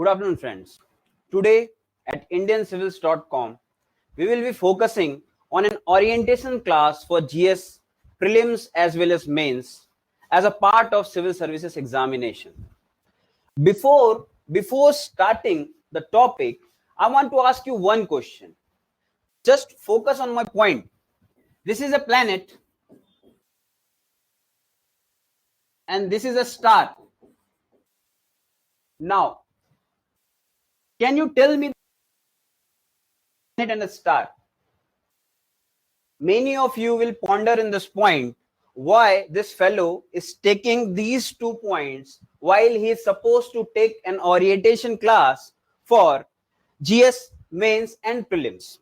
Good afternoon, friends. Today at IndianCivils.com, we will be focusing on an orientation class for GS prelims as well as mains as a part of civil services examination. Before starting the topic, I want to ask you one question. Just focus on my point. This is a planet and this is a star. Now, can you tell me the planet and a star? Many of you will ponder in this point why this fellow is taking these 2 points while he is supposed to take an orientation class for GS mains and prelims.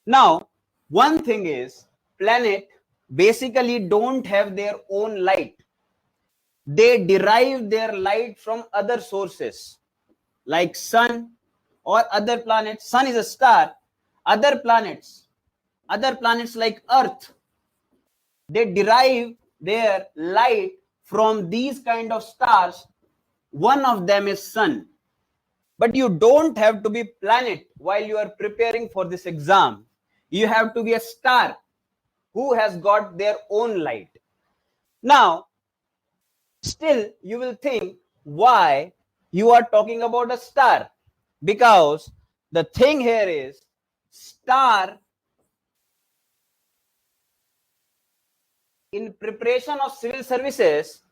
Now, one thing is, planet basically don't have their own light. They derive their light from other sources like sun or other planets. Sun is a star. Other planets like Earth, they derive their light from these kind of stars. One of them is sun. But you don't have to be planet while you are preparing for this exam. You have to be a star who has got their own light. Now, still you will think why you are talking about a star, because the thing here is star in preparation of civil services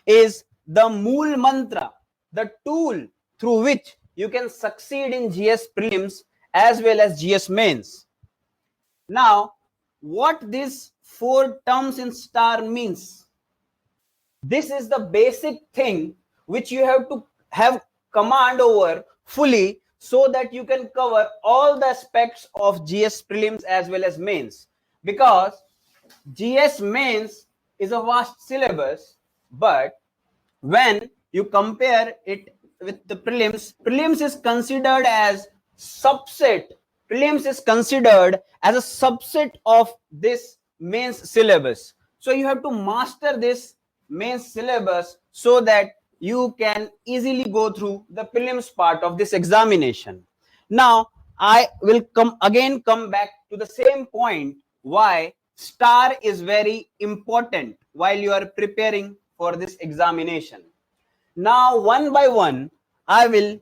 is the mool mantra, the tool through which you can succeed in GS prelims as well as GS mains. Now, what these 4 terms in star means? This is the basic thing which you have to have command over fully so that you can cover all the aspects of GS prelims as well as mains, because GS mains is a vast syllabus, but when you compare it with the prelims is considered as subset. Prelims is considered as a subset of this mains syllabus. So you have to master this mains syllabus so that you can easily go through the prelims part of this examination. Now, I will come back to the same point why star is very important while you are preparing for this examination. Now, one by one, I will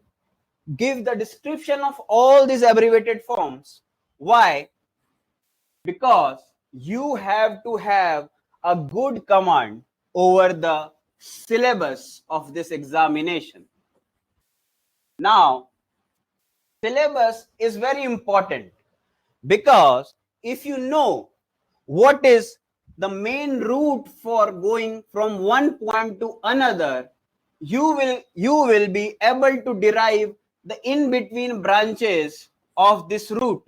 give the description of all these abbreviated forms. Why? Because you have to have a good command over the syllabus of this examination. Now, syllabus is very important because if you know what is the main route for going from one point to another, you will be able to derive the in-between branches of this route.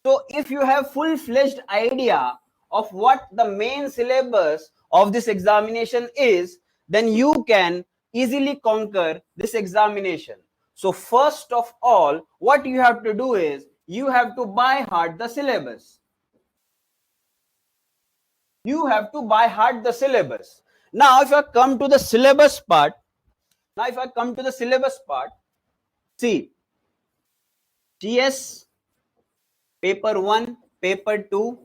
So if you have full-fledged idea of what the main syllabus of this examination is, then you can easily conquer this examination. So first of all, what you have to do is you have to by heart the syllabus. You have to by heart the syllabus. Now, if I come to the syllabus part, see, GS paper 1, paper 2,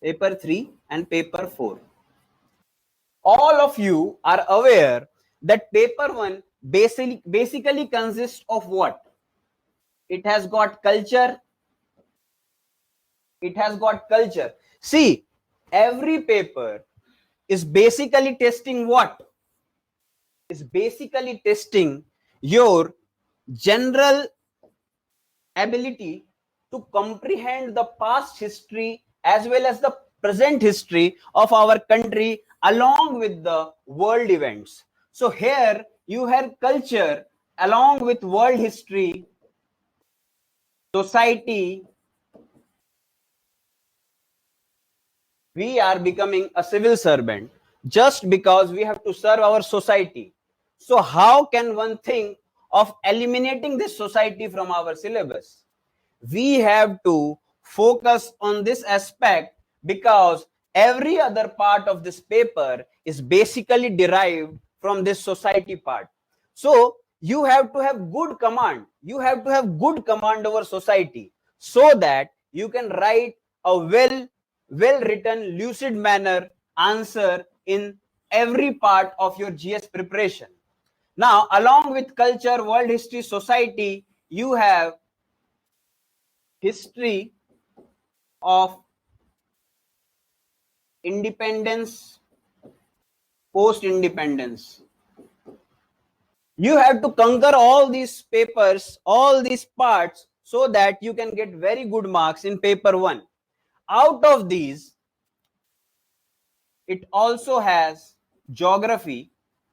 paper 3 and paper 4. All of you are aware that paper 1 basically consists of what? It has got culture. See, every paper is basically testing what? Is basically testing your general ability to comprehend the past history as well as the present history of our country along with the world events. So here you have culture along with world history, society. We are becoming a civil servant just because we have to serve our society. So how can one think of eliminating this society from our syllabus? We have to focus on this aspect because every other part of this paper is basically derived from this society part. So you have to have good command. You have to have good command over society so that you can write a well written, lucid manner answer in every part of your GS preparation. Now, along with culture, world history, society, you have history of independence, post independence. You have to conquer all these papers, all these parts, so that you can get very good marks in paper 1. Out of these, it also has geography.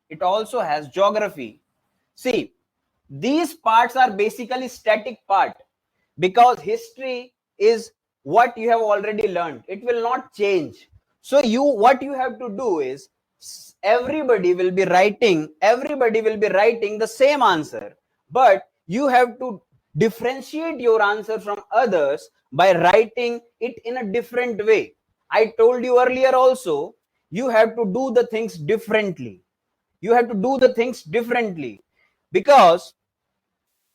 It also has geography. See, these parts are basically static part, because history is what you have already learned. It will not change. So what you have to do is, everybody will be writing the same answer, but you have to differentiate your answer from others by writing it in a different way. I told you earlier also, you have to do the things differently. You have to do the things differently, because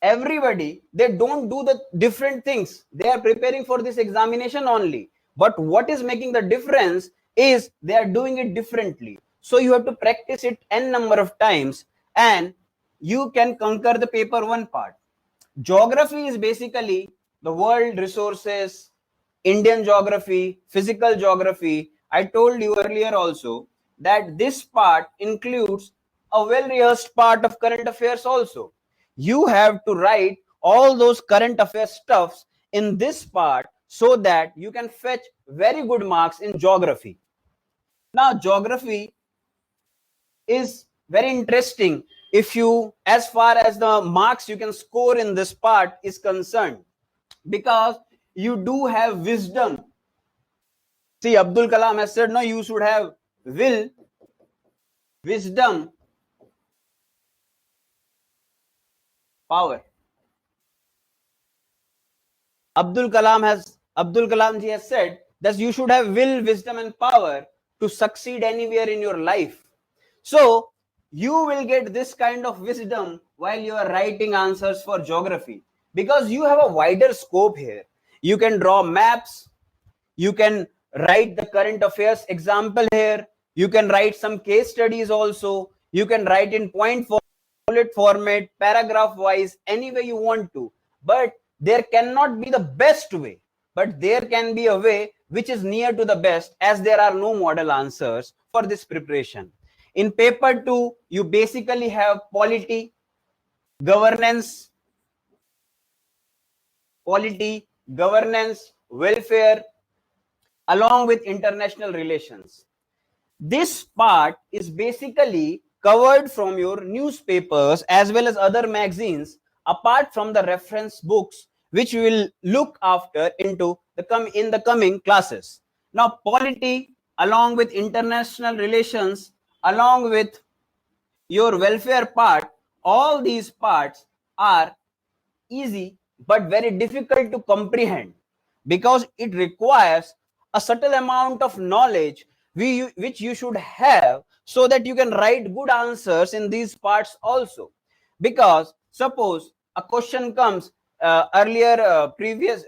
everybody, they don't do the different things. They are preparing for this examination only, but what is making the difference is they are doing it differently. So you have to practice it n number of times, and you can conquer the paper 1 part. Geography is basically the world resources, Indian geography, physical geography. I told you earlier also that this part includes a well rehearsed part of current affairs also. You have to write all those current affairs stuffs in this part so that you can fetch very good marks in geography. Now, geography is very interesting if you, as far as the marks you can score in this part is concerned, because you do have wisdom. See, Abdul Kalam has said, no, you should have will, wisdom, power. Abdul Kalam ji has said that you should have will, wisdom and power to succeed anywhere in your life. So you will get this kind of wisdom while you are writing answers for geography, because you have a wider scope here. You can draw maps, you can write the current affairs example here, you can write some case studies also, you can write in point bullet format, paragraph wise, any way you want to. But there cannot be the best way, but there can be a way which is near to the best, as there are no model answers for this preparation. In paper 2, you basically have polity, governance, welfare, along with international relations. This part is basically covered from your newspapers as well as other magazines, apart from the reference books, which we will look after in the coming classes. Now, polity, along with international relations, along with your welfare part, all these parts are easy but very difficult to comprehend, because it requires a certain amount of knowledge which you should have, so that you can write good answers in these parts also. Because suppose a question comes, previous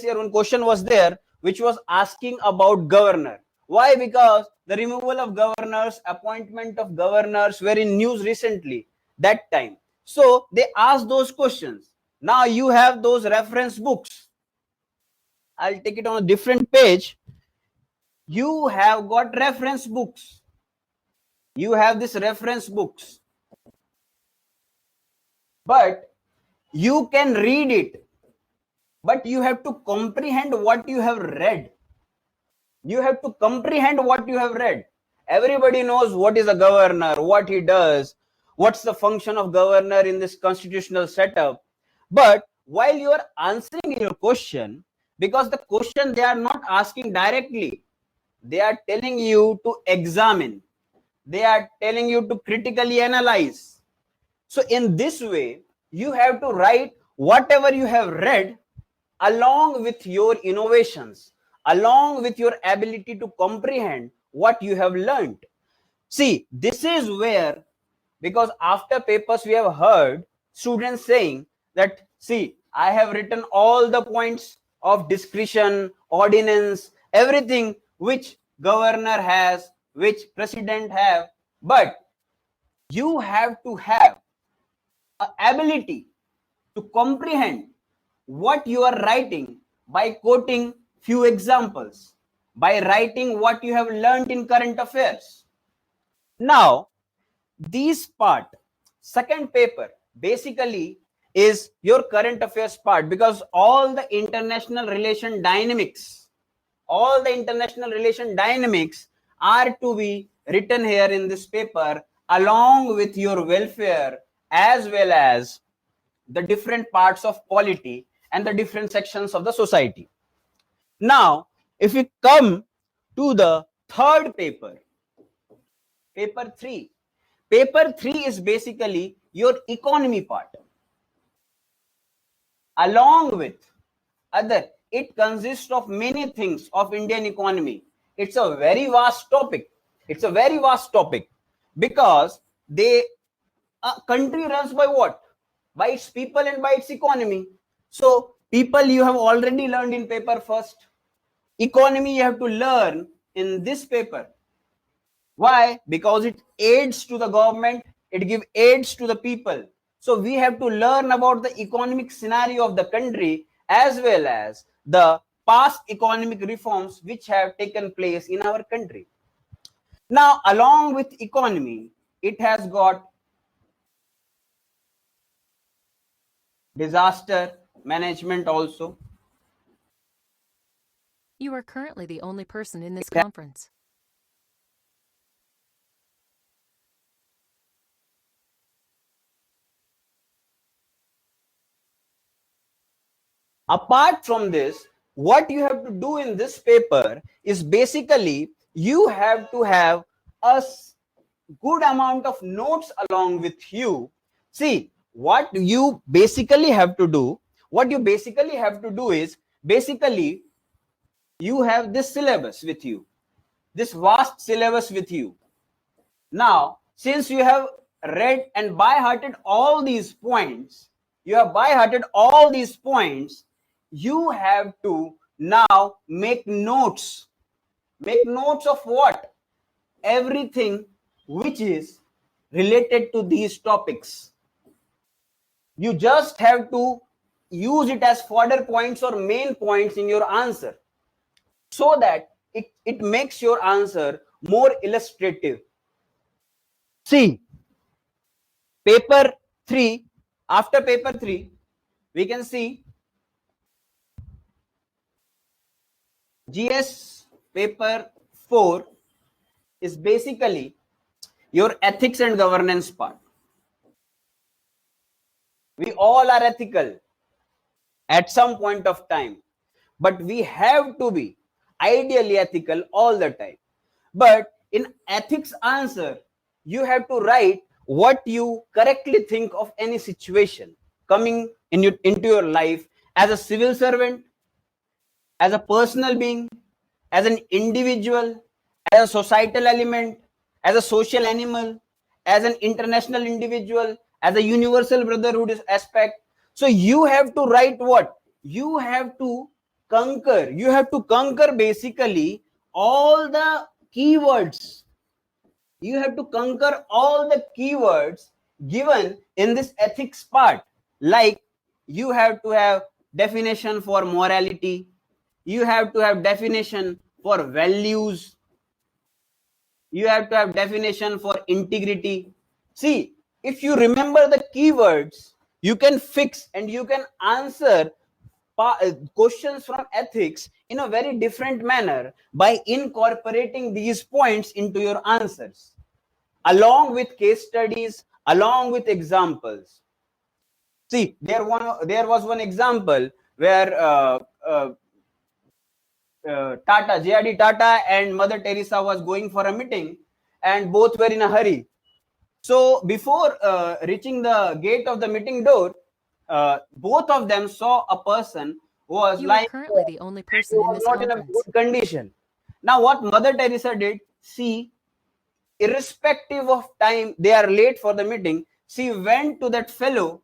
year one question was there which was asking about governor. Why? Because the removal of governors, appointment of governors were in news recently that time. So they asked those questions. Now you have those reference books. I'll take it on a different page. You have got reference books. You have this reference books. But you can read it. But you have to comprehend what you have read. You have to comprehend what you have read. Everybody knows what is a governor, what he does, what's the function of governor in this constitutional setup. But while you are answering your question, because the question they are not asking directly, they are telling you to examine, they are telling you to critically analyze. So in this way, you have to write whatever you have read along with your innovations, along with your ability to comprehend what you have learned. See, this is where, because after papers we have heard students saying that, see, I have written all the points of discretion, ordinance, everything which governor has, which president have, but you have to have an ability to comprehend what you are writing by quoting few examples, by writing what you have learned in current affairs. Now, this part, second paper, basically is your current affairs part, because all the international relation dynamics, are to be written here in this paper, along with your welfare as well as the different parts of polity and the different sections of the society. Now, if we come to the third paper, paper 3. Paper 3 is basically your economy part. Along with other, it consists of many things of Indian economy. It's a very vast topic. Because a country runs by what? By its people and by its economy. So people you have already learned in paper first. Economy you have to learn in this paper. Why? Because it aids to the government, it gives aids to the people. So we have to learn about the economic scenario of the country as well as the past economic reforms which have taken place in our country. Now, along with economy, it has got disaster management also. You are currently the only person in this conference. Apart from this, what you have to do in this paper is basically you have to have a good amount of notes along with you. See, what you basically have to do is basically you have this syllabus with you, this vast syllabus with you. Now, since you have read and by-hearted all these points, you have to now make notes. Make notes of what? Everything which is related to these topics. You just have to use it as fodder points or main points in your answer, so that it makes your answer more illustrative. See, paper 3, after paper 3, we can see GS paper 4 is basically your ethics and governance part. We all are ethical at some point of time, but we have to be ideally ethical all the time. But in ethics answer, you have to write what you correctly think of any situation coming into your life as a civil servant, as a personal being, as an individual, as a societal element, as a social animal, as an international individual, as a universal brotherhood aspect. So you have to write what? You have to conquer basically all the keywords. You have to conquer all the keywords given in this ethics part. Like, you have to have definition for morality, you have to have definition for values, you have to have definition for integrity. See, if you remember the keywords, you can fix and you can answer questions from ethics in a very different manner by incorporating these points into your answers, along with case studies, along with examples. See, there was one example where JRD Tata and Mother Teresa was going for a meeting, and both were in a hurry. So before reaching the gate of the meeting door, both of them saw a person who was You are currently the only person in this not in a conference. good condition. Now, what Mother Teresa did, see, irrespective of time, they are late for the meeting, she went to that fellow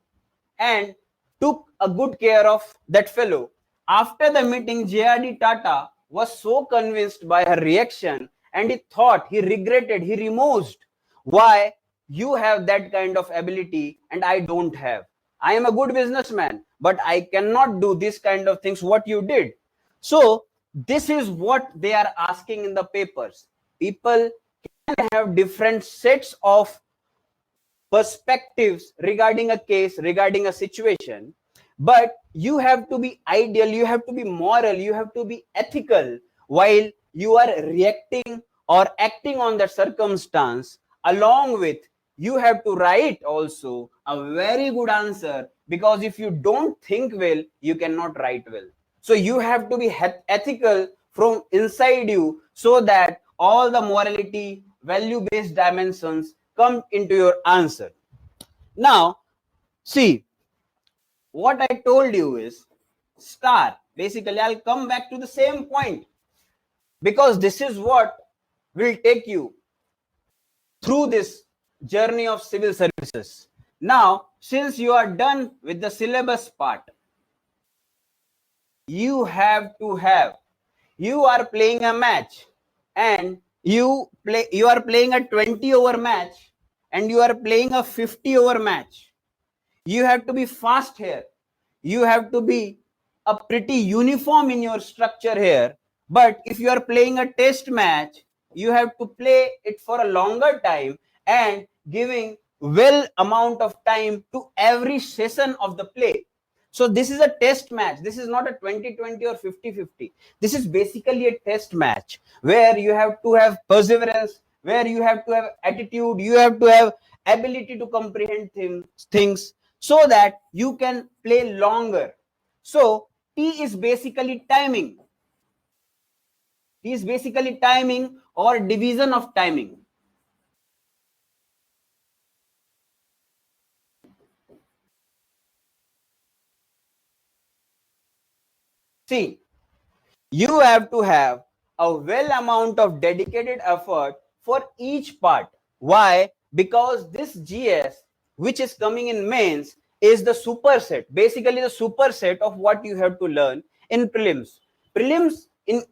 and took a good care of that fellow. After the meeting, J.R.D. Tata was so convinced by her reaction, and he thought, he regretted, he remorsed. Why you have that kind of ability and I don't have? I am a good businessman, but I cannot do this kind of things what you did. So this is what they are asking in the papers. People can have different sets of perspectives regarding a case, regarding a situation, but you have to be ideal, you have to be moral, you have to be ethical while you are reacting or acting on that circumstance. Along with, you have to write also a very good answer, because if you don't think well, you cannot write well. So you have to be ethical from inside you, so that all the morality, value based dimensions come into your answer. Now, see, what I told you is star. Basically, I'll come back to the same point, because this is what will take you through this journey of civil services. Now, since you are done with the syllabus part, you have to have, you are playing a match, and you are playing a 20 over match, and you are playing a 50 over match. You have to be fast here, you have to be a pretty uniform in your structure here. But if you are playing a test match, you have to play it for a longer time and giving well amount of time to every session of the play. So this is a test match. This is not a 20-20 or 50-50. This is basically a test match where you have to have perseverance, where you have to have attitude, you have to have ability to comprehend things, so that you can play longer. So T is basically timing. T is basically timing or division of timing. See, you have to have a well amount of dedicated effort for each part. Why? Because this GS, which is coming in mains, is the superset, basically the superset of what you have to learn in prelims. In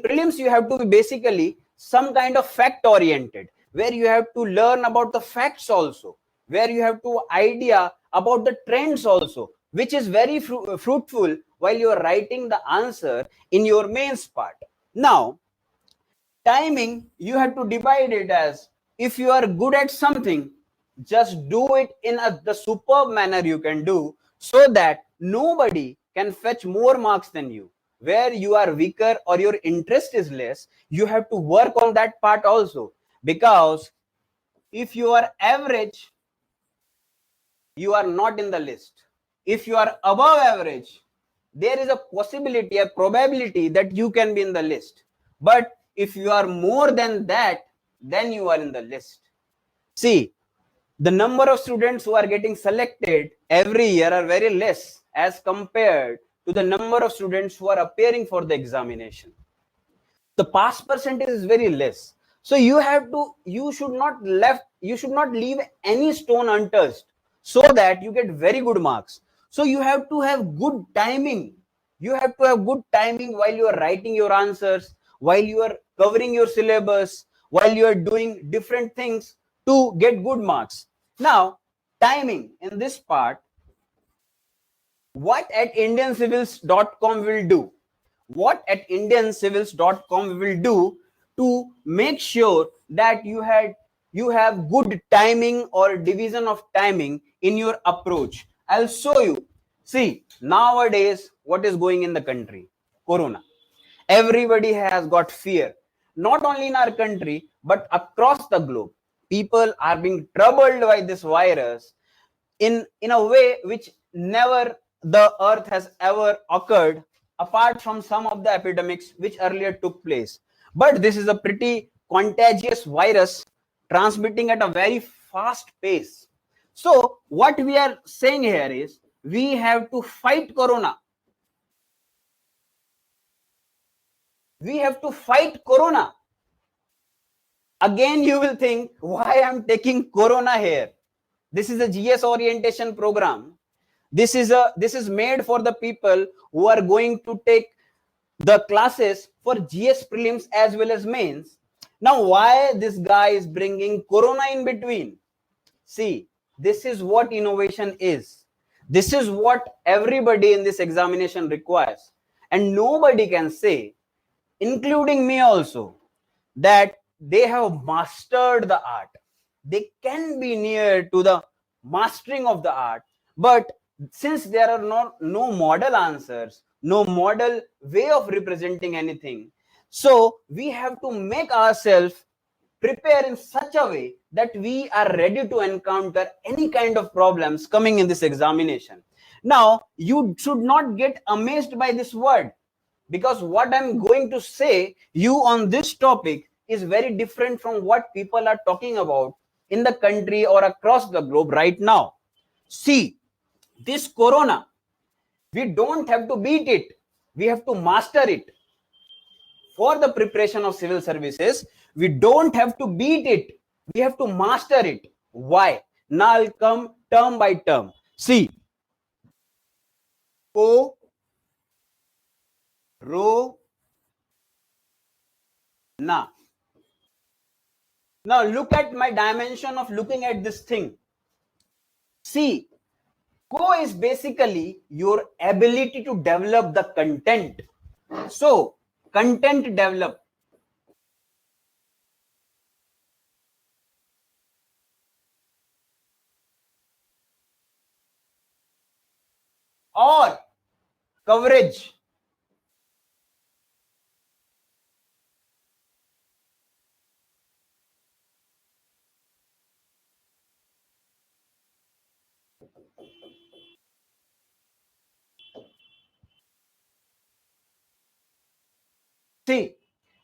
prelims, you have to be basically some kind of fact oriented, where you have to learn about the facts also, where you have to idea about the trends also, which is very fruitful while you are writing the answer in your mains part. Now, timing, you have to divide it as, if you are good at something, just do it in the superb manner you can do, so that nobody can fetch more marks than you. Where you are weaker or your interest is less, you have to work on that part also, because if you are average, you are not in the list. If you are above average, there is a possibility, a probability that you can be in the list. But if you are more than that, then you are in the list. See, the number of students who are getting selected every year are very less as compared to the number of students who are appearing for the examination. The pass percentage is very less. So you should not leave any stone untouched, so that you get very good marks. So you have to have good timing. You have to have good timing while you are writing your answers, while you are covering your syllabus, while you are doing different things to get good marks. Now, timing in this part, what at indiancivils.com will do, what at indiancivils.com will do to make sure that you have good timing or division of timing in your approach. I'll show you. See, nowadays what is going in the country? Corona. Everybody has got fear, not only in our country but across the globe. People are being troubled by this virus in a way which never the earth has ever occurred, apart from some of the epidemics which earlier took place. But this is a pretty contagious virus transmitting at a very fast pace. So what we are saying here is, we have to fight corona. We have to fight corona. Again, you will think, why I'm taking corona here? This is a GS orientation program. This is made for the people who are going to take the classes for GS prelims as well as mains. Now, why this guy is bringing corona in between? See, this is what innovation is. This is what everybody in this examination requires. And nobody can say, including me also, that they have mastered the art. They can be near to the mastering of the art, but since there are no model answers, no model way of representing anything, so we have to make ourselves prepare in such a way that we are ready to encounter any kind of problems coming in this examination. Now, you should not get amazed by this word, because what I'm going to say you on this topic is very different from what people are talking about in the country or across the globe right now. See, this corona, we don't have to beat it, we have to master it. For the preparation of civil services, we don't have to beat it, we have to master it. Why? Now I'll come term by term. See, corona. Now look at my dimension of looking at this thing. See, co is basically your ability to develop the content. So, content develop. Or coverage. See,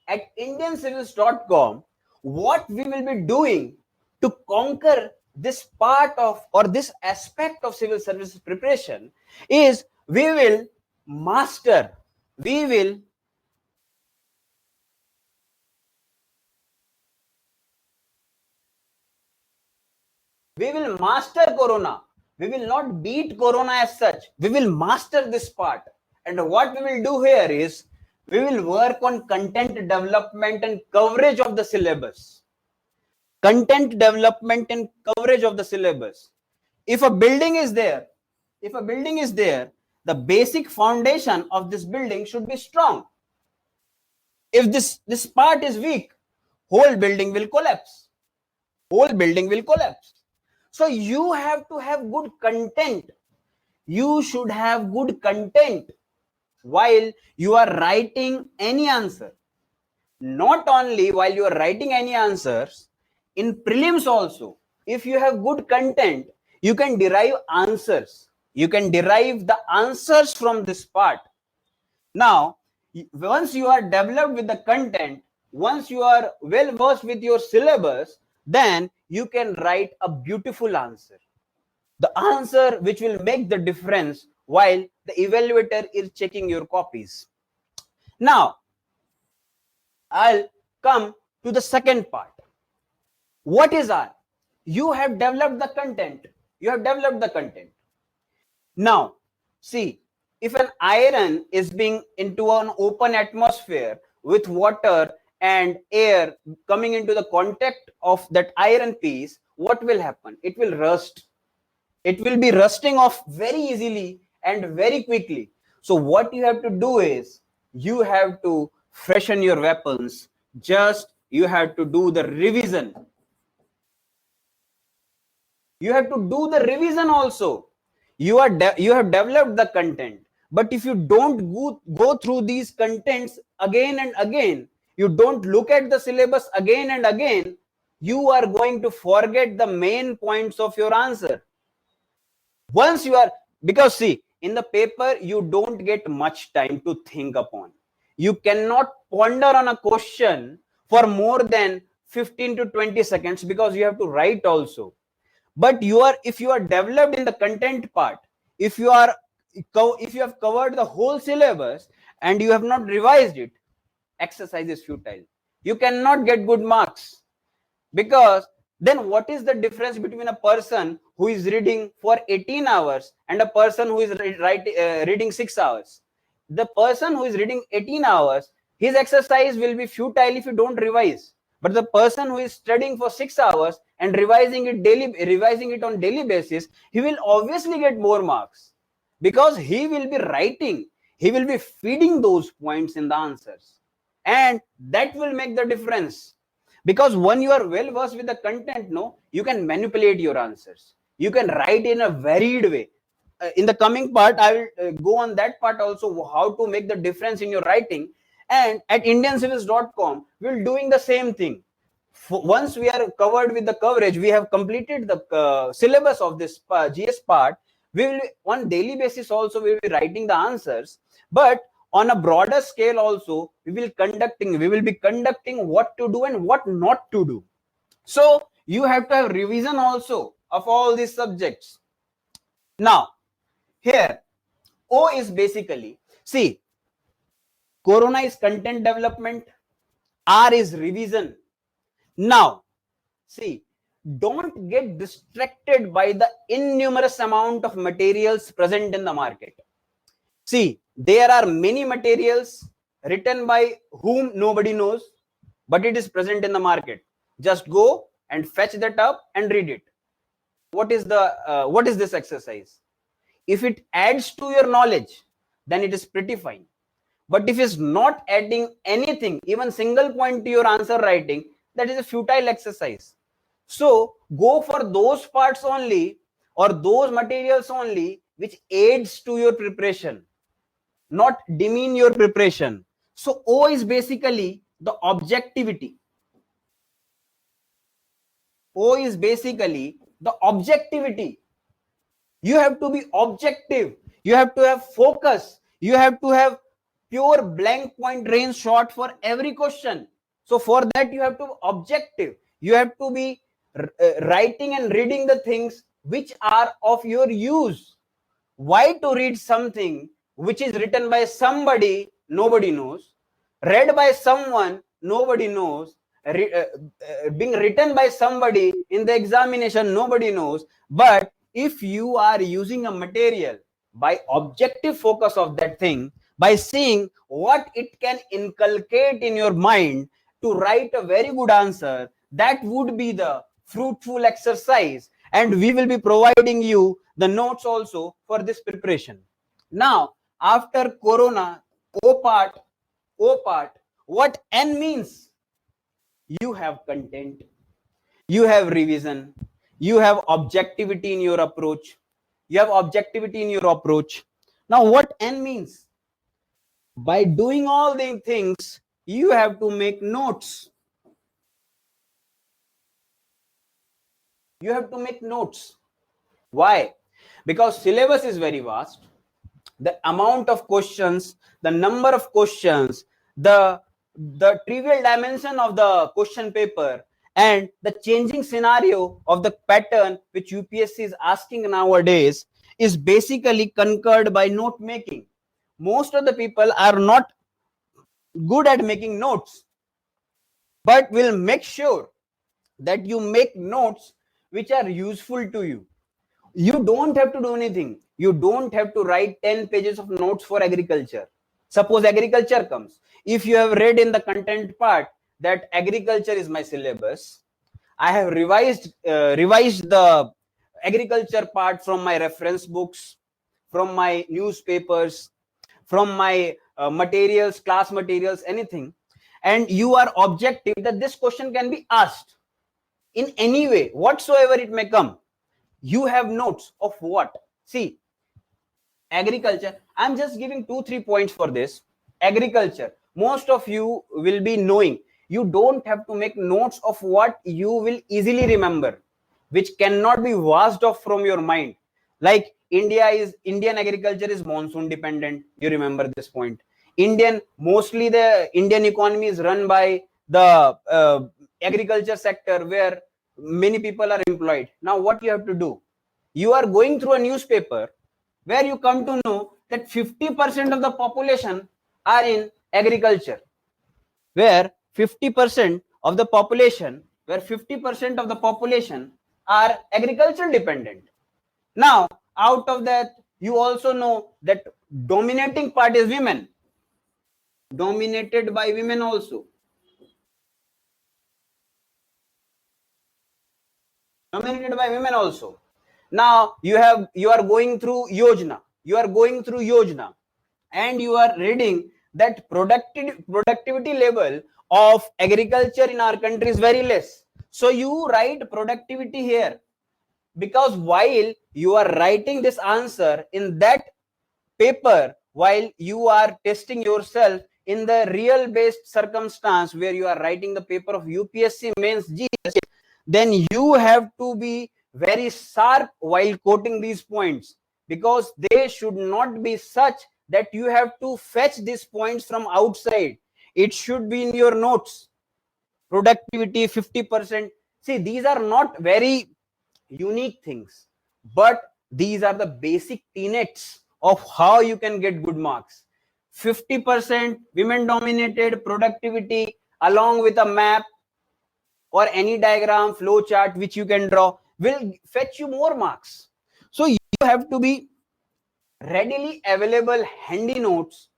at indiancivils.com, what we will be doing to conquer this part of or this aspect of civil services preparation is we will master, we will master corona. We will not beat corona as such. We will master this part. And what we will do here is we will work on content development and coverage of the syllabus. Content development and coverage of the syllabus. If a building is there, the basic foundation of this building should be strong. If this part is weak, whole building will collapse. So you have to have good content. You should have good content while you are writing any answer. Not only while you are writing any answers, in prelims also, if you have good content, you can derive answers. You can derive the answers from this part. Now, once you are developed with the content, once you are well versed with your syllabus, then you can write a beautiful answer. The answer which will make the difference while the evaluator is checking your copies. Now, I'll come to the second part. What is R? You have developed the content. Now, see, if an iron is being into an open atmosphere with water and air coming into the contact of that iron piece, what will happen? It will rust. It will be rusting off very easily and very quickly. So what you have to do is you have to freshen your weapons. Just you have to do the revision. You have to do the revision also. You have developed the content, but if you don't go through these contents again and again, you don't look at the syllabus again and again, you are going to forget the main points of your answer. Once you are, because see, in the paper you don't get much time to think upon. You cannot ponder on a question for more than 15 to 20 seconds because you have to write also. But if you are developed in the content part, if you have covered the whole syllabus and you have not revised it, exercise is futile. You cannot get good marks, because then what is the difference between a person who is reading for 18 hours and a person who is reading 6 hours. The person who is reading 18 hours, his exercise will be futile if you don't revise. But the person who is studying for 6 hours and revising it on daily basis, he will obviously get more marks, because he will be writing, he will be feeding those points in the answers, and that will make the difference. Because when you are well versed with the content, no, you can manipulate your answers, you can write in a varied way. In the coming part, I will go on that part also, how to make the difference in your writing. And at indiancivils.com, we're doing the same thing. Once we are covered with the coverage, we have completed the syllabus of this GS part. We will, on daily basis also, we will be writing the answers, but on a broader scale also, we will be conducting what to do and what not to do. So you have to have revision also of all these subjects. Now, here, O is basically, see, Corona is content development, R is revision. Now, see, don't get distracted by the innumerous amount of materials present in the market. See, there are many materials written by whom nobody knows, but it is present in the market. Just go and fetch that up and read it. What is this exercise? If it adds to your knowledge, then it is pretty fine. But if it's not adding anything, even single point to your answer writing, that is a futile exercise. So go for those parts only, or those materials only which aids to your preparation, not demean your preparation. So O is basically the objectivity. O is basically the objectivity. You have to be objective. You have to have focus. You have to have pure blank point range shot for every question. So for that, you have to be objective. You have to be writing and reading the things which are of your use. Why to read something which is written by somebody nobody knows, read by someone nobody knows, being written by somebody in the examination nobody knows? But if you are using a material by objective focus of that thing, by seeing what it can inculcate in your mind to write a very good answer, that would be the fruitful exercise, and we will be providing you the notes also for this preparation. Now, after Corona, O part, what N means? You have content, you have revision, you have objectivity in your approach. Now, what N means? By doing all these things, you have to make notes. Why? Because syllabus is very vast. The amount of questions, the number of questions, the trivial dimension of the question paper, and the changing scenario of the pattern which UPSC is asking nowadays is basically conquered by note making. Most of the people are not good at making notes, but will make sure that you make notes which are useful to you. You don't have to do anything. You don't have to write 10 pages of notes for agriculture. Suppose agriculture comes. If you have read in the content part that agriculture is my syllabus, I have revised the agriculture part from my reference books, from my newspapers, from my materials, class materials, anything, and you are objective that this question can be asked in any way whatsoever it may come. You have notes of what? See, agriculture, I'm just giving 2-3 points for this. Agriculture, most of you will be knowing. You don't have to make notes of what you will easily remember, which cannot be washed off from your mind. Like Indian agriculture is monsoon dependent. You remember this point. Mostly the Indian economy is run by the agriculture sector, where many people are employed. Now what you have to do? You are going through a newspaper where you come to know that 50% of the population are in agriculture, where 50% of the population are agriculture dependent. Now, out of that, you also know that dominating part is women, dominated by women also. Dominated by women also. Now you are going through Yojana, and you are reading that productivity level of agriculture in our country is very less. So you write productivity here, because while you are writing this answer in that paper, while you are testing yourself in the real based circumstance where you are writing the paper of UPSC mains GS, then you have to be very sharp while quoting these points, because they should not be such that you have to fetch these points from outside. It should be in your notes. Productivity 50%. See, these are not very unique things, but these are the basic tenets of how you can get good marks. 50% women dominated productivity, along with a map or any diagram, flow chart which you can draw, will fetch you more marks. So you have to be readily available handy notes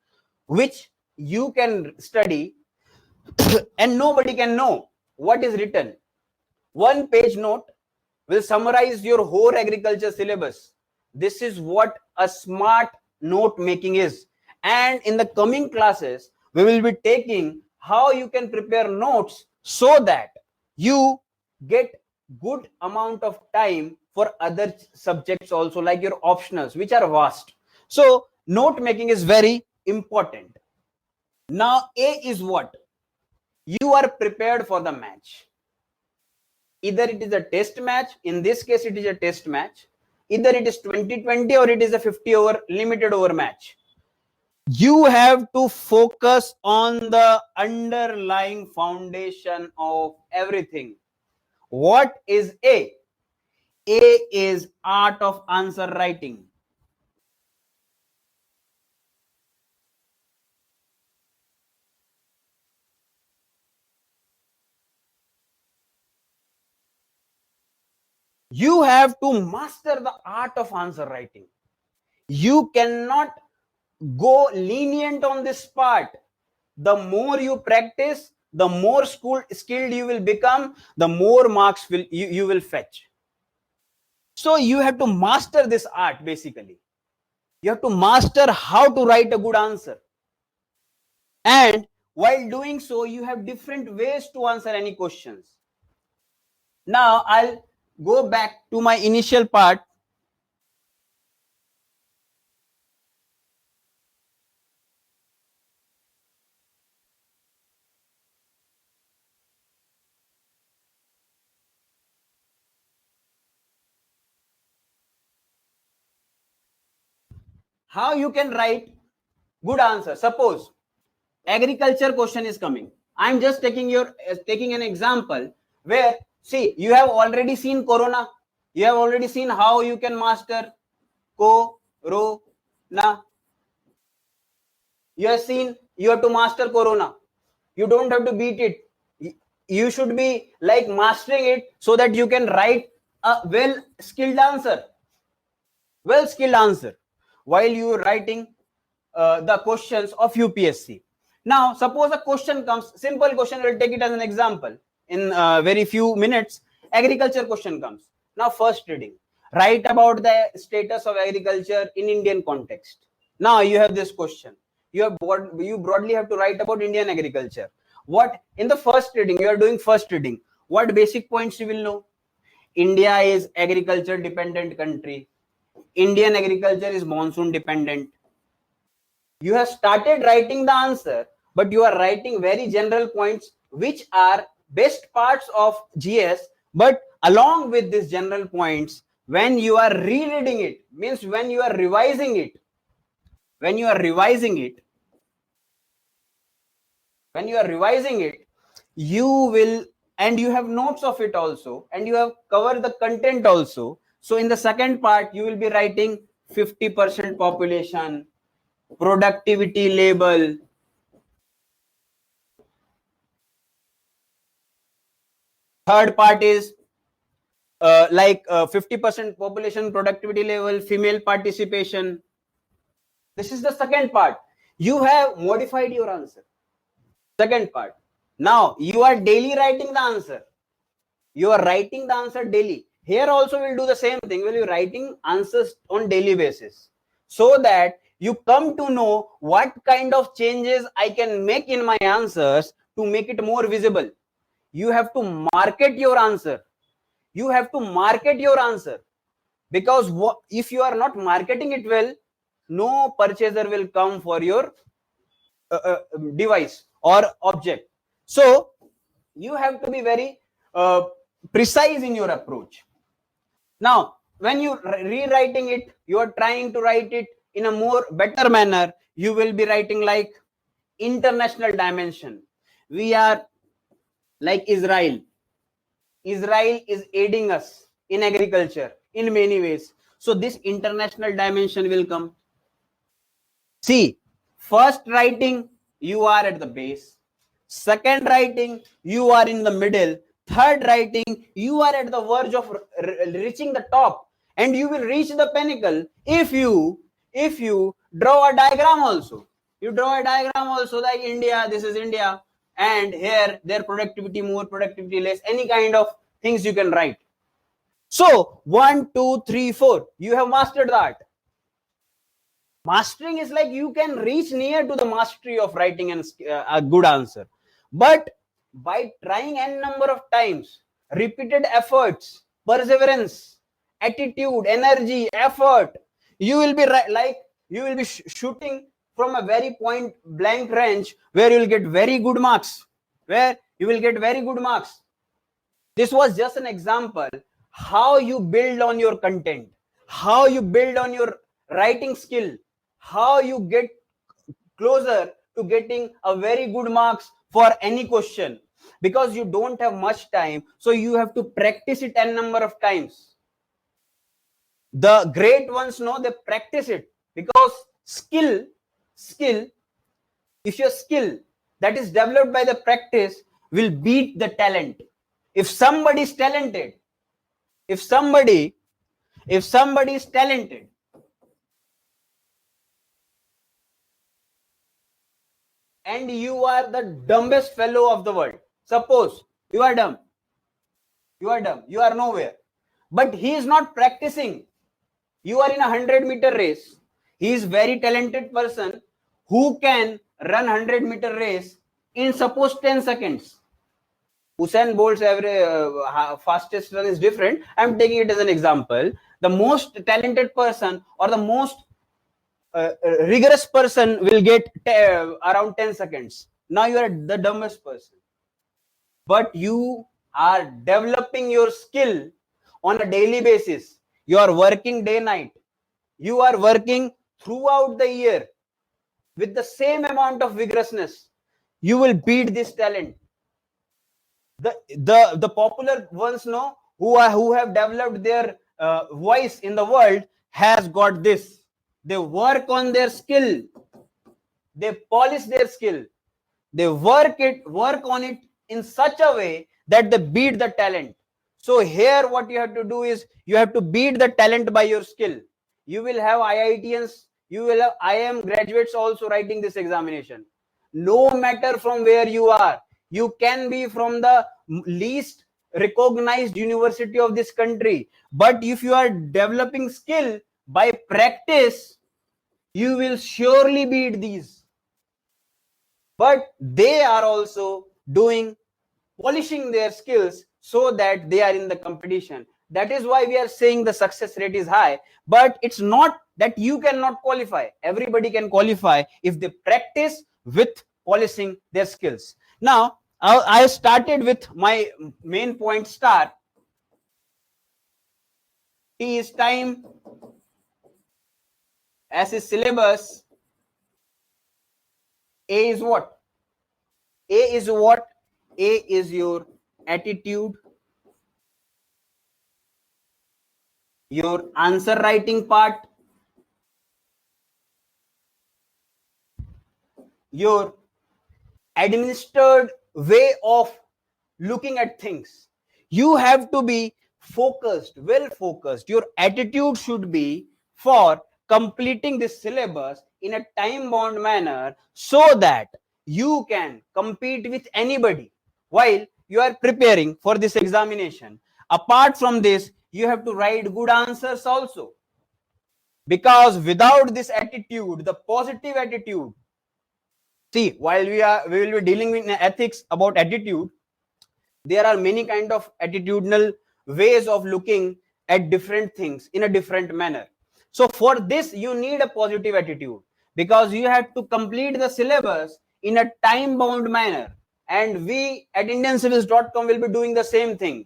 which you can study and nobody can know what is written. One page note will summarize your whole agriculture syllabus. This is what a smart note making is. And in the coming classes, we will be taking how you can prepare notes so that you get good amount of time for other subjects also, like your optionals, which are vast. So note making is very important. Now A is what? You are prepared for the match. Either it is a test match, in this case it is a test match, either it is 2020 or it is a 50 over limited over match. You have to focus on the underlying foundation of everything. What is A? A is art of answer writing. You have to master the art of answer writing. You cannot go lenient on this part. The more you practice, the more skilled you will become, the more marks you will fetch. So you have to master this art. Basically, you have to master how to write a good answer, and while doing so, you have different ways to answer any questions. Now I'll go back to my initial part. How you can write good answer. Suppose agriculture question is coming. I'm just taking an example where, see, you have already seen corona. You have already seen how you can master corona. You have seen you have to master corona. You don't have to beat it. You should be like mastering it so that you can write a well skilled answer. Well skilled answer while you are writing the questions of UPSC. Now, suppose a question comes, simple question, we'll take it as an example. In very few minutes, agriculture question comes. Now, first reading, write about the status of agriculture in Indian context. Now, you have this question. You broadly have to write about Indian agriculture. What in the first reading, you are doing first reading. What basic points you will know? India is agriculture dependent country. Indian agriculture is monsoon dependent. You have started writing the answer, but you are writing very general points which are best parts of GS. But along with these general points, when you are rereading it, means when you are revising it, when you are revising it, when you are revising it, you will, and you have notes of it also, and you have covered the content also. So in the second part, you will be writing 50% population, productivity label. Third part is like 50% population productivity level, female participation. This is the second part. You have modified your answer. Second part. Now you are daily writing the answer. You are writing the answer daily. Here also we'll do the same thing. We'll be writing answers on daily basis, so that you come to know what kind of changes I can make in my answers to make it more visible. You have to market your answer. You have to market your answer, because if you are not marketing it well, no purchaser will come for your device or object. So you have to be very precise in your approach. Now when you rewriting it, you are trying to write it in a more better manner. You will be writing like international dimension. We are like Israel. Israel is aiding us in agriculture in many ways. So this international dimension will come. See, first writing, you are at the base. Second writing, you are in the middle. Third writing, you are at the verge of reaching the top, and you will reach the pinnacle if you draw a diagram also. You draw a diagram also, like India, this is India, and here their productivity more, productivity less, any kind of things you can write. So 1, 2, 3, 4, you have mastered that. Mastering is like you can reach near to the mastery of writing and a good answer. But by trying n number of times, repeated efforts, perseverance, attitude, energy, effort, you will be you will be shooting from a very point blank range where you will get very good marks. This was just an example how you build on your content, how you build on your writing skill, how you get closer to getting a very good marks for any question, because you don't have much time, so you have to practice it n number of times. The great ones know, they practice it, because skill, if your skill that is developed by the practice will beat the talent. If somebody is talented, if somebody is talented, and you are the dumbest fellow of the world, suppose you are dumb, you are nowhere, but he is not practicing. You are in a 100-meter race. He is very talented person who can run 100-meter race in suppose 10 seconds. Usain Bolt's fastest run is different. I'm taking it as an example. The most talented person or the most rigorous person will get around 10 seconds. Now you are the dumbest person, but you are developing your skill on a daily basis. You are working day night. You are working throughout the year with the same amount of vigorousness. You will beat this talent. The popular ones know who have developed their voice in the world has got this. They work on their skill. They polish their skill. They work on it in such a way that they beat the talent. So here what you have to do is you have to beat the talent by your skill. You will have IITians, you will have IIM graduates also writing this examination. No matter from where you are, you can be from the least recognized university of this country, but if you are developing skill by practice, you will surely beat these. But they are also polishing their skills so that they are in the competition. That is why we are saying the success rate is high, but it's not that you cannot qualify. Everybody can qualify if they practice with polishing their skills. Now, I started with my main point star. T is time, S is syllabus, A is what? A is what? A is your attitude, your answer writing part, your administered way of looking at things. You have to be focused, well focused. Your attitude should be for completing this syllabus in a time bound manner so that you can compete with anybody while you are preparing for this examination. Apart from this, you have to write good answers also, because without this attitude, the positive attitude, see, while we will be dealing with ethics about attitude, there are many kind of attitudinal ways of looking at different things in a different manner. So for this you need a positive attitude, because you have to complete the syllabus in a time bound manner, and we at indiancivils.com will be doing the same thing.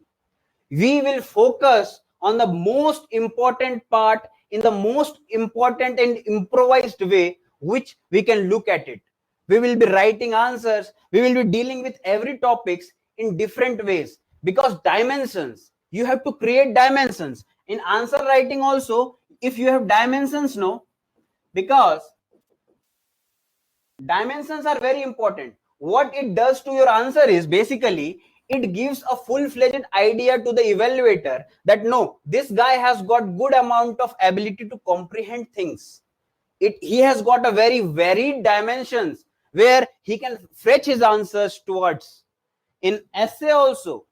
We will focus on the most important part in the most important and improvised way which we can look at it. We will be writing answers, we will be dealing with every topics in different ways, because dimensions, you have to create dimensions in answer writing also. If you have dimensions, no, because dimensions are very important. What it does to your answer is basically it gives a full-fledged idea to the evaluator that no, this guy has got good amount of ability to comprehend things. He has got a very varied dimensions where he can fetch his answers towards. In essay also,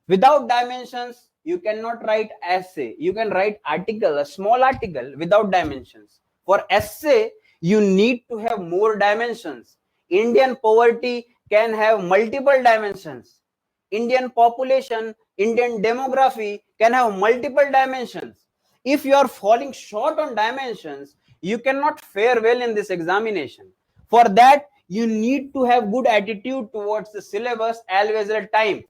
without dimensions, you cannot write essay. You can write article, a small article without dimensions. For essay, you need to have more dimensions. Indian poverty can have multiple dimensions. Indian population, Indian demography can have multiple dimensions. If you are falling short on dimensions, you cannot fare well in this examination. For that, you need to have good attitude towards the syllabus as well as time.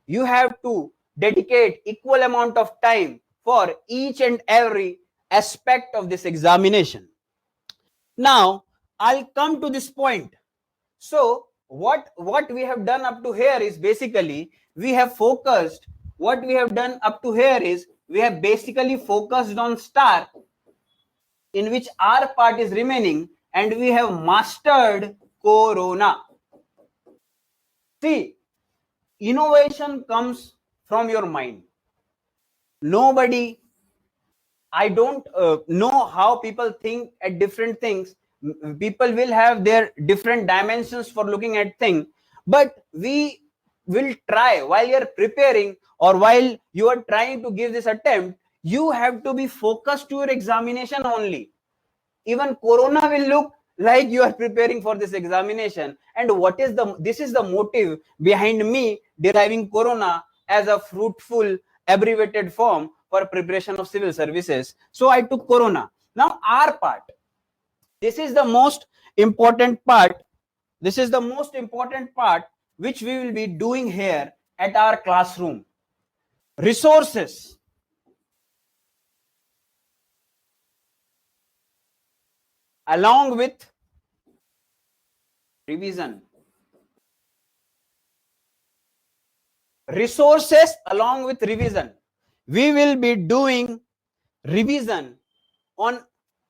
You have to dedicate equal amount of time for each and every aspect of this examination. Now, I'll come to this point. So, what we have done up to here is basically we have focused. What we have done up to here is we have basically focused on star, in which our part is remaining, and we have mastered corona. See, innovation comes from your mind. Nobody, I don't know how people think at different things. People will have their different dimensions for looking at things, but we will try while you're preparing or while you are trying to give this attempt, you have to be focused to your examination only. Even corona will look like you are preparing for this examination. And this is the motive behind me deriving corona as a fruitful abbreviated form for preparation of civil services. So I took corona. Now our part, this is the most important part. This is the most important part which we will be doing here at our classroom. Resources. Along with revision. Resources along with revision. We will be doing revision on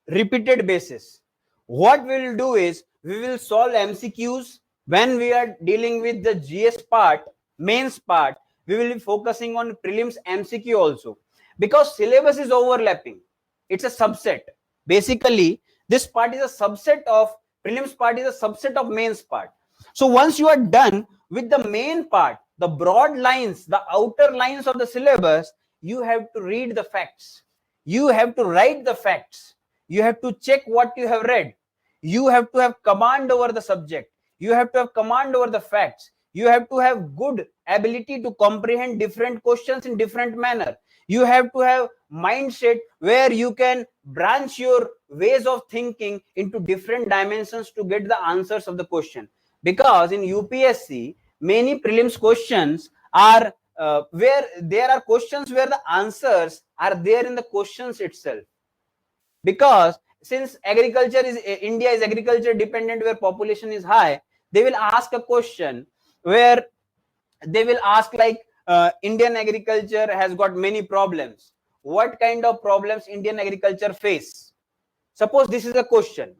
repeated basis. What we will do is we will solve MCQs when we are dealing with the GS part, mains part. We will be focusing on prelims MCQ also, because syllabus is overlapping. It's a subset. Basically, this part is a subset of prelims part, is a subset of mains part. So once you are done with the main part, the broad lines, the outer lines of the syllabus, you have to read the facts. You have to write the facts. You have to check what you have read. You have to have command over the subject. You have to have command over the facts. You have to have good ability to comprehend different questions in different manner. You have to have mindset where you can branch your ways of thinking into different dimensions to get the answers of the question. Because in UPSC, many prelims questions are where there are questions where the answers are there in the questions itself. Because since agriculture is, India is agriculture dependent, where population is high, they will ask a question where they will ask like, Indian agriculture has got many problems. What kind of problems Indian agriculture face? Suppose this is a question.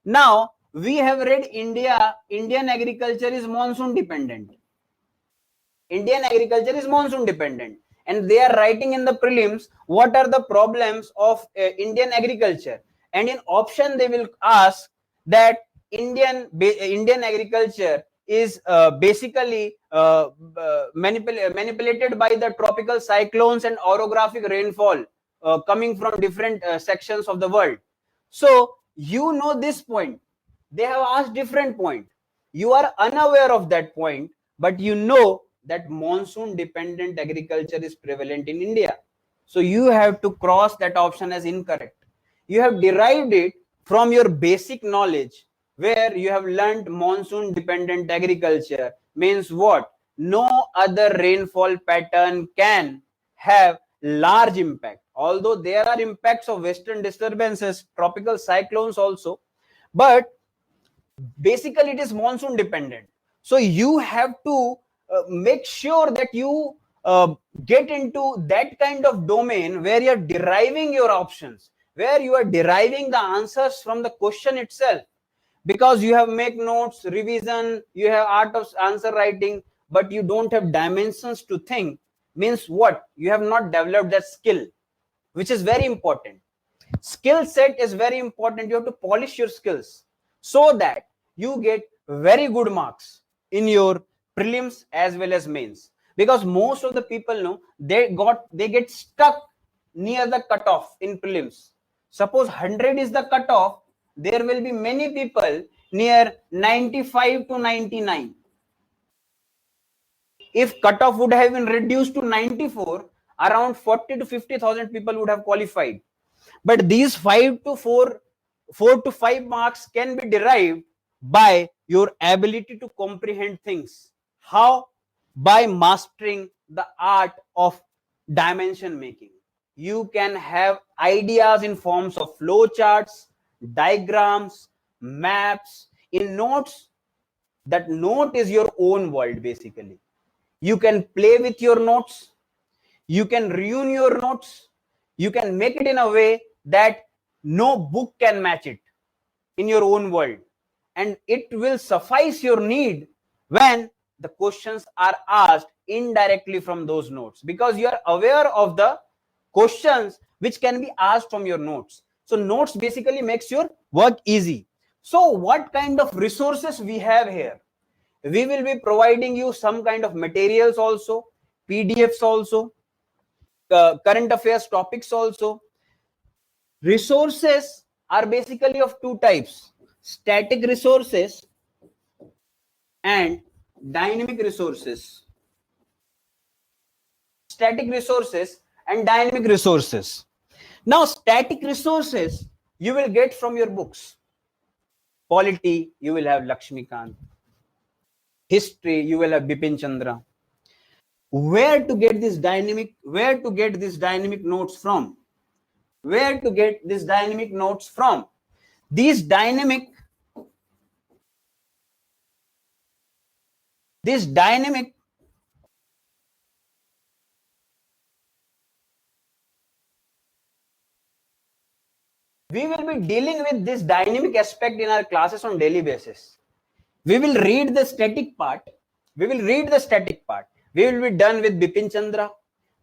Now we have read Indian agriculture is monsoon dependent. Indian agriculture is monsoon dependent. and they are writing in the prelims what are the problems of Indian agriculture, and in option they will ask that Indian agriculture is basically manipulated by the tropical cyclones and orographic rainfall coming from different sections of the world. So you know this point. They have asked different point. You are unaware of that point, but you know that monsoon dependent agriculture is prevalent in India. So you have to cross that option as incorrect. You have derived it from your basic knowledge, where you have learned monsoon dependent agriculture means what? No other rainfall pattern can have large impact. Although there are impacts of western disturbances, tropical cyclones also, but basically it is monsoon dependent. So you have to make sure that you get into that kind of domain where you're deriving your options, where you are deriving the answers from the question itself, because you have make notes, revision, you have art of answer writing, but you don't have dimensions to think. Means what? You have not developed that skill, which is very important. Skill set is very important. You have to polish your skills so that you get very good marks in your prelims as well as mains, because most of the people know they get stuck near the cutoff in prelims. Suppose 100 is the cutoff, there will be many people near 95 to 99. If cutoff would have been reduced to 94, around 40 to 50,000 people would have qualified. But these 4 to 5 marks can be derived by your ability to comprehend things. How? By mastering the art of dimension making. You can have ideas in forms of flow charts, diagrams, maps, in notes. That note is your own world basically. You can play with your notes, you can ruin your notes, you can make it in a way that no book can match it in your own world, and it will suffice your need when the questions are asked indirectly from those notes, because you are aware of the questions which can be asked from your notes. So notes basically makes your work easy. So what kind of resources we have here? We will be providing you some kind of materials also, PDFs also, current affairs topics also. Resources are basically of two types: static resources and dynamic resources. Static resources and dynamic resources. Now, static resources you will get from your books. Polity, you will have Lakshmikant. History, you will have Bipin Chandra. Where to get this dynamic notes from? Where to get this dynamic notes from? These dynamic we will be dealing with this dynamic aspect in our classes on daily basis. We will read the static part. We will be done with Bipin Chandra.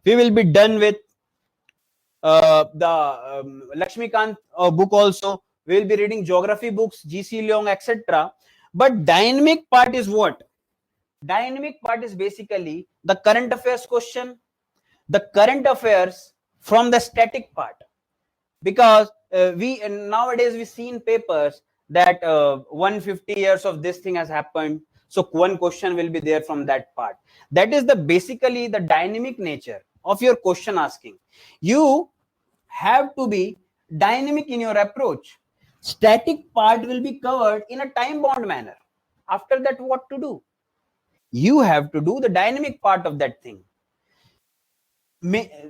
We will be done with the Lakshmikant book also. We will be reading geography books, GC Leong, etc. But dynamic part is what? Dynamic part is basically the current affairs question, the current affairs from the static part. Because nowadays we see in papers that 150 years of this thing has happened, so one question will be there from that part. That is basically the dynamic nature of your question asking. You have to be dynamic in your approach. Static part will be covered in a time bound manner. After that, what to do? You have to do the dynamic part of that thing.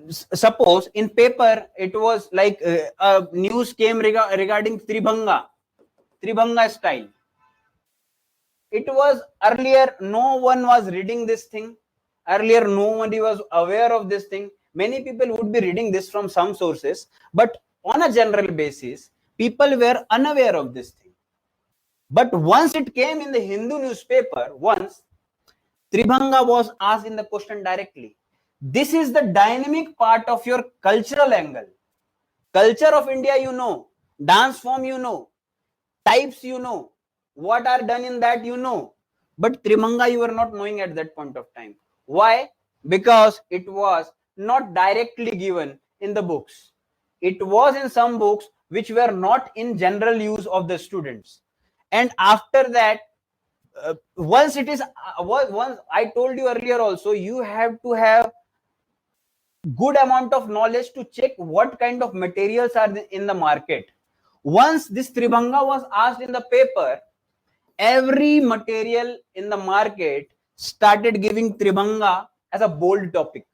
Suppose in paper it was like a news came regarding Tribhanga style. It was earlier, no one was reading this thing. Earlier, nobody was aware of this thing. Many people would be reading this from some sources, but on a general basis, people were unaware of this thing. But once it came in the Hindu newspaper, once Tribhanga was asked in the question directly, This is the dynamic part of your cultural angle. Culture of India, you know. Dance form, you know. Types, you know. What are done in that, you know. But Tribhanga, you were not knowing at that point of time. Why? Because it was not directly given in the books. It was in some books which were not in general use of the students. And after that, once it is, once I told you earlier also, you have to have good amount of knowledge to check what kind of materials are in the market. Once this Tribhanga was asked in the paper, every material in the market started giving Tribhanga as a bold topic.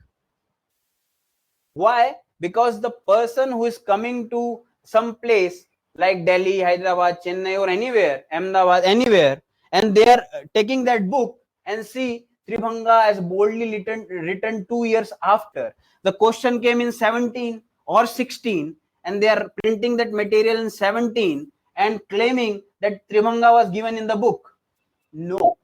Why? Because the person who is coming to some place like Delhi, Hyderabad, Chennai, or anywhere, Ahmedabad, anywhere, and they are taking that book and see Tribhanga as boldly written 2 years after. The question came in 17 or 16, and they are printing that material in 17 and claiming that Tribhanga was given in the book. No,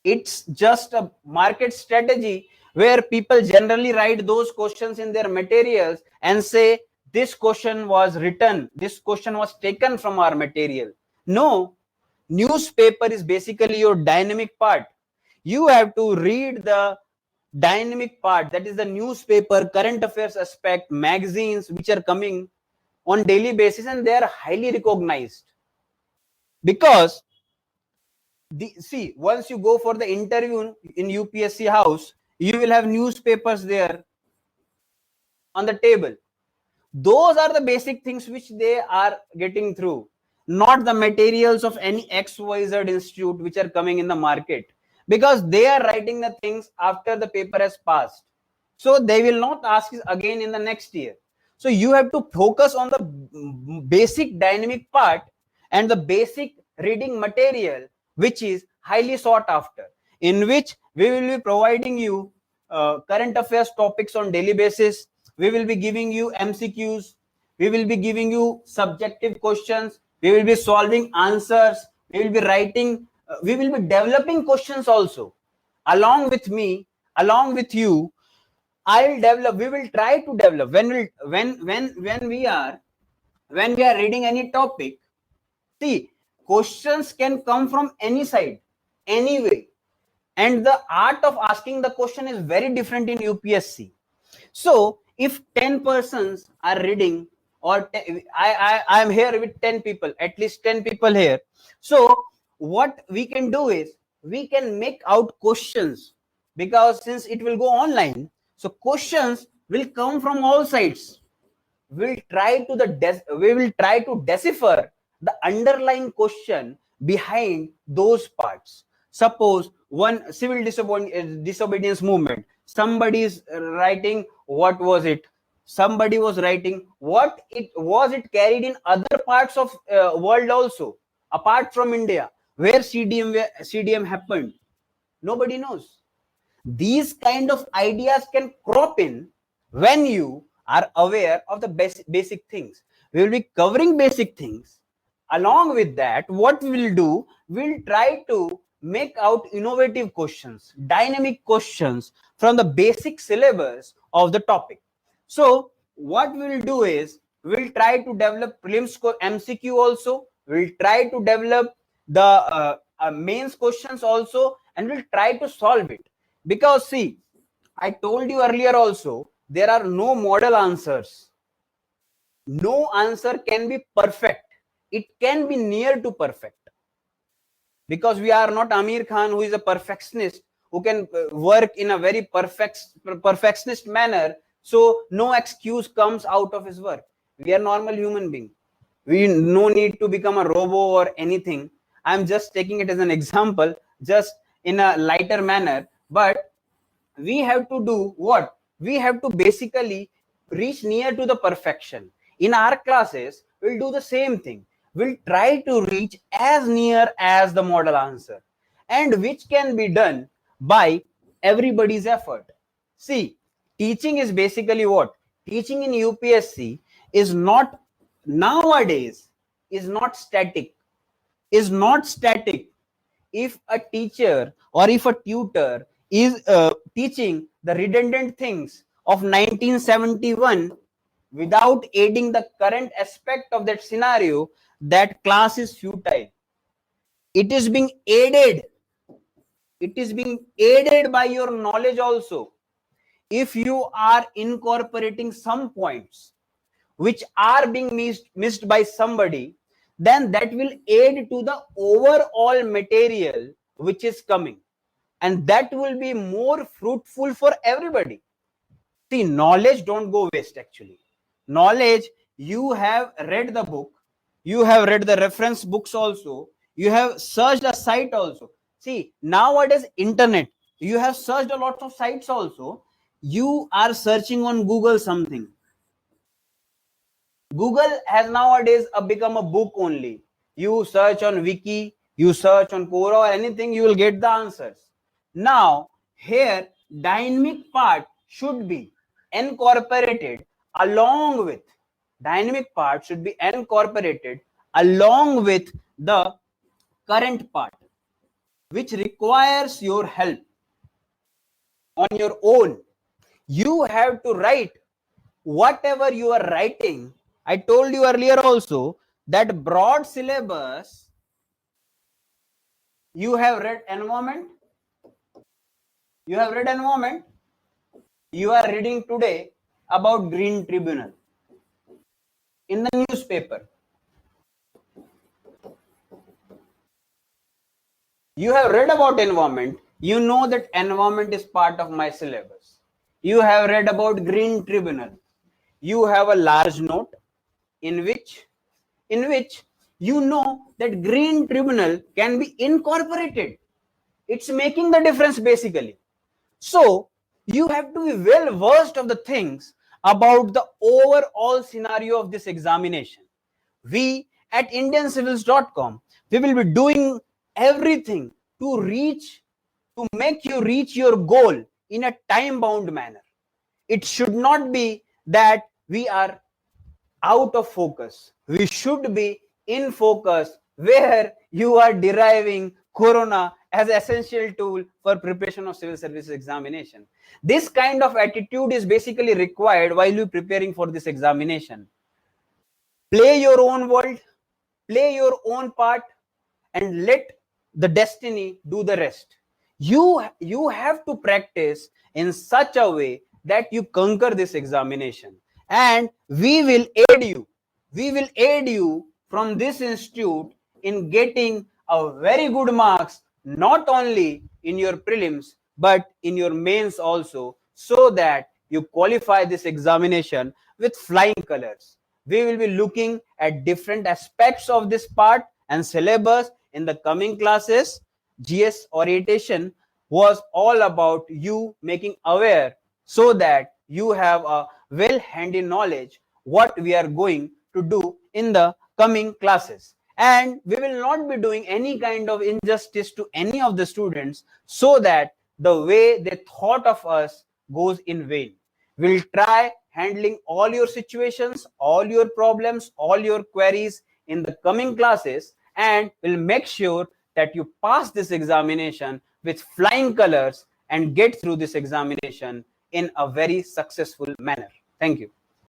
it's just a market strategy where people generally write those questions in their materials and say this question was written, this question was taken from our material. No, newspaper is basically your dynamic part. You have to read the dynamic part, that is the newspaper, current affairs aspect, magazines which are coming on daily basis, and they are highly recognized. Because see, once you go for the interview in UPSC house, you will have newspapers there on the table. Those are the basic things which they are getting through, not the materials of any XYZ institute which are coming in the market, because they are writing the things after the paper has passed. So they will not ask it again in the next year. So you have to focus on the basic dynamic part and the basic reading material, which is highly sought after, in which we will be providing you current affairs topics on daily basis. We will be giving you MCQs. We will be giving you subjective questions. We will be solving answers. We will be writing. We will be developing questions also. Along with me, along with you, I'll develop. We will try to develop when we are reading any topic. See, questions can come from any side, any way, and the art of asking the question is very different in UPSC. So if 10 persons are reading, or I am here with 10 people, at least 10 people here. So what we can do is we can make out questions, because since it will go online, so questions will come from all sides. We will try to decipher the underlying question behind those parts. Suppose one civil disobedience movement, somebody is writing what was it, somebody was writing what it was, it carried in other parts of world also apart from India, where CDM happened, nobody knows. These kind of ideas can crop in when you are aware of the basic things. We will be covering basic things. Along with that, what we will do, we'll try to make out innovative questions, dynamic questions from the basic syllabus of the topic. So what we will do is we'll try to develop prelims MCQ also. We'll try to develop the mains questions also, and we'll try to solve it. Because see, I told you earlier also, there are no model answers. No answer can be perfect. It can be near to perfect. Because we are not Amir Khan, who is a perfectionist, who can work in a very perfectionist manner. So no excuse comes out of his work. We are normal human being. We no need to become a robo or anything. I'm just taking it as an example, just in a lighter manner. But we have to do what? We have to basically reach near to the perfection. In our classes, we'll do the same thing. We'll try to reach as near as the model answer, and which can be done by everybody's effort. See, teaching is basically what? Teaching in UPSC is not nowadays, is not static. Is not static. If a teacher or if a tutor is teaching the redundant things of 1971 without aiding the current aspect of that scenario, that class is futile. It is being aided. It is being aided by your knowledge also. If you are incorporating some points which are being missed by somebody, then that will aid to the overall material which is coming, and that will be more fruitful for everybody. See, knowledge don't go waste. Actually, knowledge, you have read the book, you have read the reference books also, you have searched a site also. See, nowadays internet, you have searched a lot of sites also. You are searching on Google something. Google has nowadays become a book only. You search on Wiki, you search on Quora or anything, you will get the answers. Now, here, dynamic part should be incorporated along with, dynamic part should be incorporated along with the current part, which requires your help on your own. You have to write whatever you are writing. I told you earlier also that broad syllabus, you have read environment. You have read environment. You are reading today about Green Tribunal in the newspaper. You have read about environment. You know that environment is part of my syllabus. You have read about Green Tribunal. You have a large note in which you know that Green Tribunal can be incorporated. It's making the difference basically. So you have to be well versed of the things about the overall scenario of this examination. We at indiancivils.com, we will be doing everything to make you reach your goal in a time bound manner. It should not be that we are out of focus. We should be in focus, where you are deriving Corona as an essential tool for preparation of civil services examination. This kind of attitude is basically required while you preparing for this examination. Play your own world, play your own part, and let the destiny do the rest. You have to practice in such a way that you conquer this examination, and we will aid you from this institute in getting a very good marks, not only in your prelims but in your mains also, so that you qualify this examination with flying colors. We will be looking at different aspects of this part and syllabus in the coming classes. GS orientation was all about you making aware, so that you have a well handy knowledge what we are going to do in the coming classes. And we will not be doing any kind of injustice to any of the students, so that the way they thought of us goes in vain. We'll try handling all your situations, all your problems, all your queries in the coming classes, and we'll make sure that you pass this examination with flying colors and get through this examination in a very successful manner. Thank you.